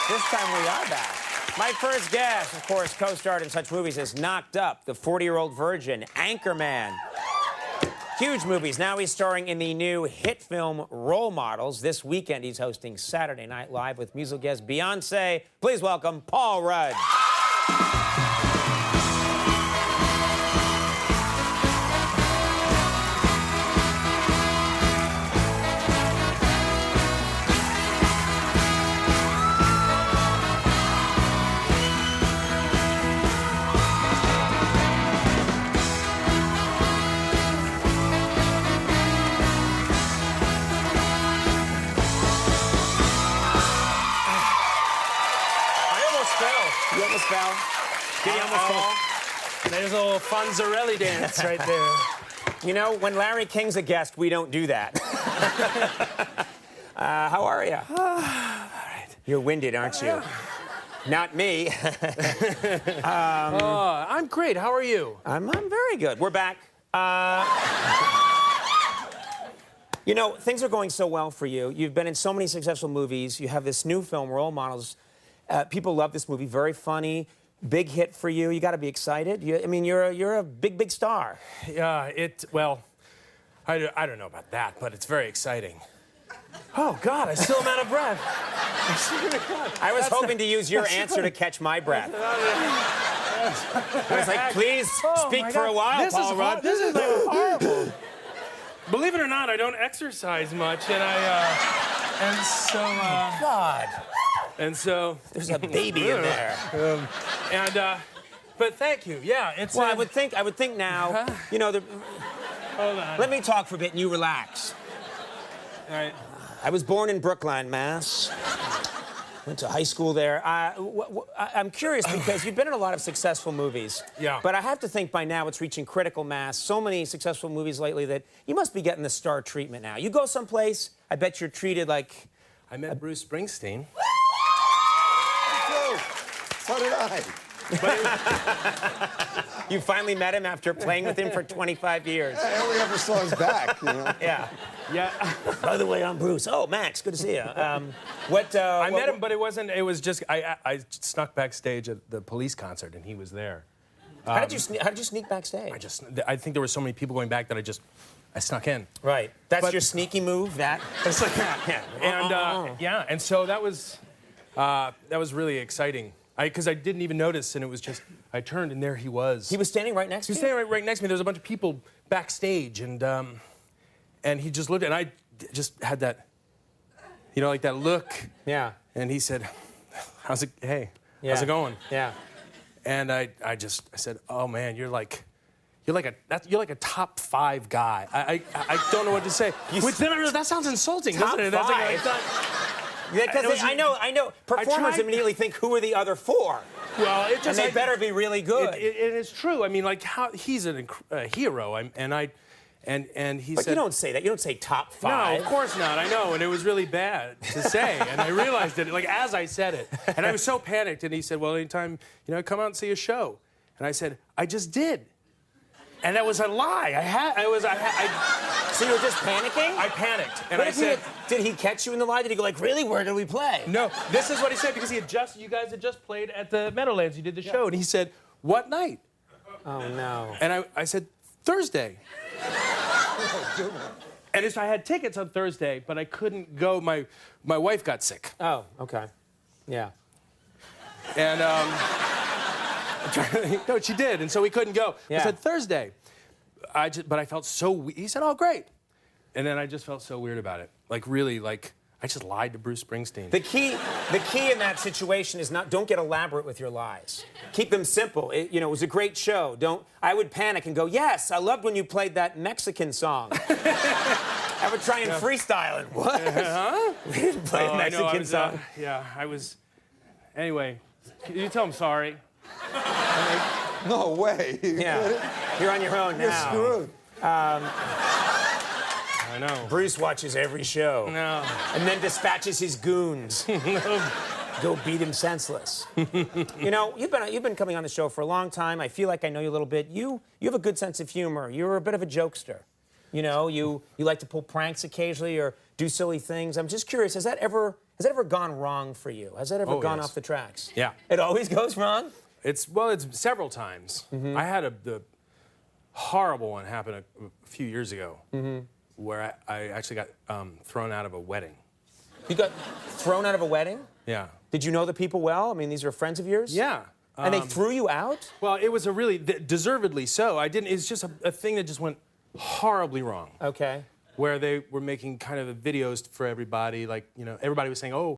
This time we are back. My first guest, of course, co-starred in such movies as Knocked Up, The 40-Year-Old Virgin, Anchorman. Huge movies. Now he's starring in the new hit film Role Models. This weekend he's hosting Saturday Night Live with musical guest Beyoncé. Please welcome Paul Rudd. You almost fell. Did you almost fall? There's a little Fonzarelli dance right there. You know, when Larry King's a guest, we don't do that. How are you? All right. You're winded, aren't you? Not me. I'm great. How are you? I'm very good. We're back. You know, things are going so well for you. You've been in so many successful movies. You have this new film, Role Models. People love this movie. Very funny. Big hit for you. You got to be excited. You're a big star. Yeah, well, I don't know about that, but it's very exciting. Oh, God, I still am out of breath. I was hoping to use your answer to catch my breath. I was like, please speak for a while, Paul Rudd. This is horrible. Believe it or not, I don't exercise much, and God. And so There's a baby in there. But thank you. Yeah, it's. Well, I would think now. You know, Hold on. let me talk for a bit, and you relax. All right. I was born in Brookline, Mass. Went to high school there. I'm curious because you've been in a lot of successful movies. Yeah. But I have to think by now it's reaching critical mass. So many successful movies lately that you must be getting the star treatment now. You go someplace, I bet you're treated like. I met Bruce Springsteen. So did I. You finally met him after playing with him for 25 years. I only ever saw his back, you know. Yeah. Yeah. By the way, I'm Bruce. Oh, Max, good to see you. I met him, but it wasn't. It was just I snuck backstage at the Police concert, and he was there. How did you sneak backstage? I think there were so many people going back that I snuck in. Right. That's your sneaky move. That. It's like that. Yeah. And and so that was really exciting. Because I didn't even notice, and it was just I turned, and there he was. He was standing right next to you? He was standing right next to me. There was a bunch of people backstage, and he just looked, and I just had that, like that look. Yeah. And he said, how's it going? Yeah. And I said, oh man, you're like a top 5 guy. I don't know what to say. That sounds insulting, doesn't it? Top 5? Like, Because I know. Performers immediately think, who are the other 4? Well, and they better be really good. It's true. I mean, like he's a hero, and he but said. You don't say that. You don't say top 5. No, of course not. I know, and it was really bad to say, and I realized it like as I said it, and I was so panicked. And he said, "Well, anytime come out and see a show," and I said, "I just did." And that was a lie. So you were just panicking? I panicked, and I said, did he catch you in the lie? Did he go like, really? Where did we play? No, this is what he said because you guys had just played at the Meadowlands. You did the show, and he said, "What night?" Oh no. And I said, "Thursday." And I had tickets on Thursday, but I couldn't go. My wife got sick. Oh, okay. Yeah. And no, she did, and so we couldn't go. Yeah. I said Thursday. But I felt so. He said, "Oh, great," and then I just felt so weird about it. Like really, like I just lied to Bruce Springsteen. The key in that situation is don't get elaborate with your lies. Keep them simple. It was a great show. I would panic and go, "Yes, I loved when you played that Mexican song." I would try and freestyle it. What? Huh? We didn't play a Mexican song. I was. Anyway, you tell him sorry. No way. Yeah. You're on your own now. You're screwed. I know. Bruce watches every show. No. And then dispatches his goons. Go beat him senseless. You've been coming on the show for a long time. I feel like I know you a little bit. You have a good sense of humor. You're a bit of a jokester. You like to pull pranks occasionally, or do silly things. I'm just curious, has that ever gone wrong for you? Has that ever Oh, gone yes. off the tracks? Yeah. It always goes wrong? It's several times. I had the horrible one happen a few years ago, where I actually got thrown out of a wedding. You got thrown out of a wedding? Yeah. Did you know the people well? I mean, these are friends of yours? Yeah. And they threw you out? Well, it was a really deservedly so. It's just a thing that just went horribly wrong. Okay. Where they were making kind of videos for everybody, like, everybody was saying, oh,